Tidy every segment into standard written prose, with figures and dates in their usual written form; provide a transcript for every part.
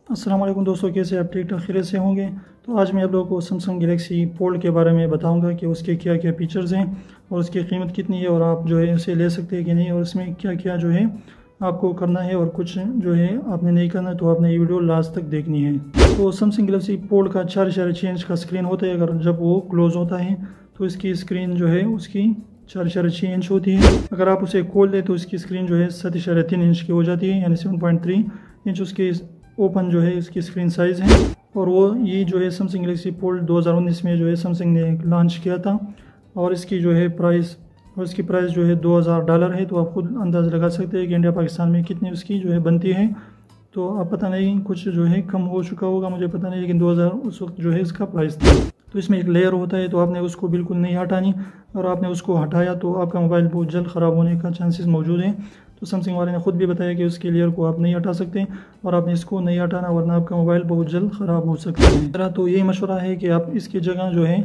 अस्सलाम वालेकुम दोस्तों, कैसे आप ठीक ठाक खैरियत से होंगे। तो आज मैं आप लोगों को सैमसंग गैलेक्सी फोल्ड के बारे में बताऊंगा कि उसके क्या क्या फ़ीचर्स हैं और उसकी कीमत कितनी है और आप जो है उसे ले सकते हैं कि नहीं, और इसमें क्या क्या जो है आपको करना है और कुछ जो है आपने नहीं करना, तो आपने ये वीडियो लास्ट तक देखनी है। तो सैमसंग गैलेक्सी फोल्ड का 4.6 इंच का स्क्रीन होता है। अगर जब वो क्लोज़ होता है तो इसकी स्क्रीन जो है उसकी 4.6 इंच होती है। अगर आप उसे खोल दें तो इसकी स्क्रीन जो है 7.3 इंच की हो जाती है, यानी 7.3 इंच उसकी ओपन जो है इसकी स्क्रीन साइज़ है। और वो ये जो है सैमसंग गैलेक्सी फोल्ड 2019 में जो है सैमसंग ने लॉन्च किया था, और इसकी जो है इसकी प्राइस जो है $2000 है। तो आप खुद अंदाज़ा लगा सकते हैं कि इंडिया पाकिस्तान में कितनी उसकी जो है बनती है। तो आप पता नहीं, कुछ जो है कम हो चुका होगा, मुझे पता नहीं, लेकिन 2000 उस वक्त जो है इसका प्राइस था। तो इसमें एक लेयर होता है, तो आपने उसको बिल्कुल नहीं हटानी, और आपने उसको हटाया तो आपका मोबाइल बहुत जल्द ख़राब होने का चांसेस मौजूद हैं। तो सैमसंग वाले ने खुद भी बताया कि उसके लेयर को आप नहीं हटा सकते और आपने इसको नहीं हटाना, वरना आपका मोबाइल बहुत जल्द ख़राब हो सकता है। मेरा तो यही मशवरा है कि आप इसकी जगह जो है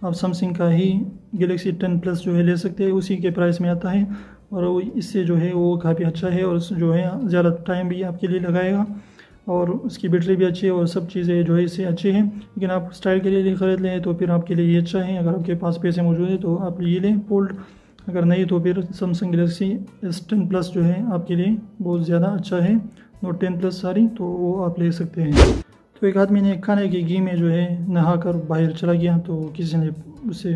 आप सैमसंग का ही गैलेक्सी 10 प्लस जो है ले सकते हैं, उसी के प्राइस में आता है, और वो इससे जो है वो काफ़ी अच्छा है और जो है ज़्यादा टाइम भी आपके लिए लगाएगा, और उसकी बैटरी भी अच्छी है और सब चीज़ें जो है इससे अच्छी हैं। लेकिन आप स्टाइल के लिए ख़रीद लें तो फिर आपके लिए ये अच्छा है। अगर आपके पास पैसे मौजूद है तो आप ये लें फोल्ड, अगर नहीं तो फिर सैमसंग गैलेक्सी S10 प्लस जो है आपके लिए बहुत ज़्यादा अच्छा है। नोट 10 प्लस सारी तो वो आप ले सकते हैं। तो एक आदमी ने खाने की घी में जो है नहा कर बाहर चला गया, तो किसी ने उसे